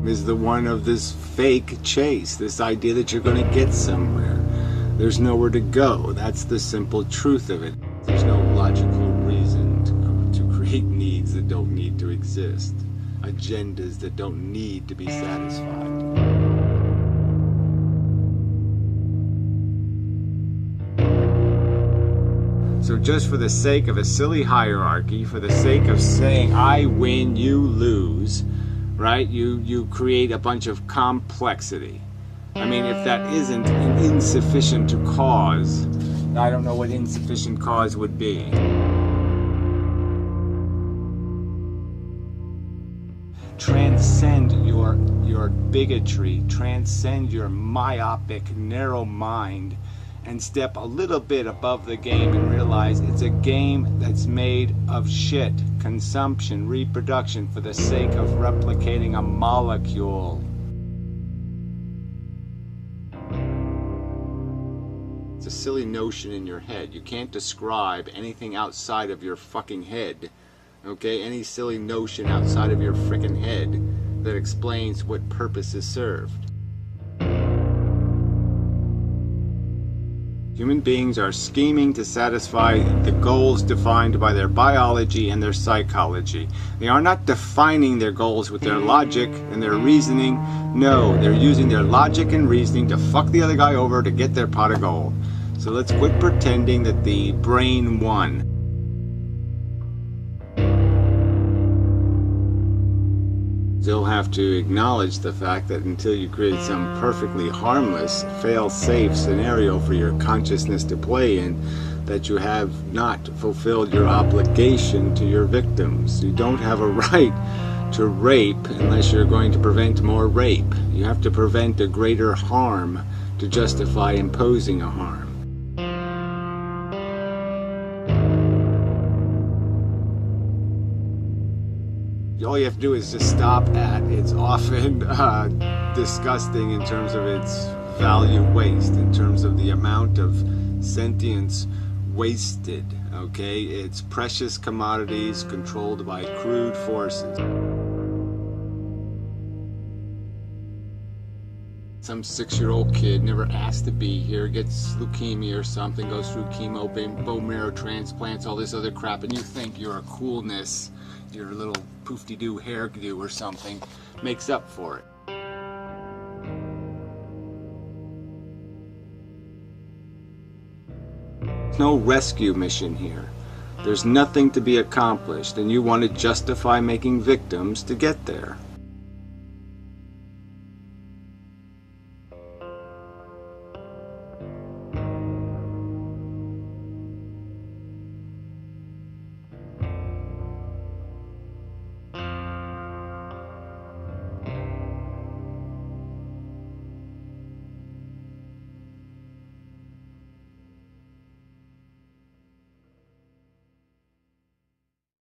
is the one of this fake chase, this idea that you're going to get somewhere. There's nowhere to go. That's the simple truth of it. There's no logical reason to create needs that don't need to exist, agendas that don't need to be satisfied. So just for the sake of a silly hierarchy, for the sake of saying I win, you lose, right? You create a bunch of complexity. I mean, if that isn't an insufficient cause, I don't know what insufficient cause would be. Transcend your bigotry, transcend your myopic, narrow mind, and step a little bit above the game and realize it's a game that's made of shit, consumption, reproduction for the sake of replicating a molecule. It's a silly notion in your head. You can't describe anything outside of your fucking head, okay? Any silly notion outside of your frickin' head that explains what purpose is served. Human beings are scheming to satisfy the goals defined by their biology and their psychology. They are not defining their goals with their logic and their reasoning. No, they're using their logic and reasoning to fuck the other guy over to get their pot of gold. So let's quit pretending that the brain won. Still have to acknowledge the fact that until you create some perfectly harmless, fail-safe scenario for your consciousness to play in, that you have not fulfilled your obligation to your victims. You don't have a right to rape unless you're going to prevent more rape. You have to prevent a greater harm to justify imposing a harm. All you have to do is just stop at. It's often disgusting in terms of its value waste, in terms of the amount of sentience wasted, okay? It's precious commodities controlled by crude forces. Some 6-year-old kid never asked to be here, gets leukemia or something, goes through chemo, bone marrow transplants, all this other crap, and you think your coolness, your little poofy-doo hairdo or something, makes up for it. There's no rescue mission here. There's nothing to be accomplished, and you want to justify making victims to get there.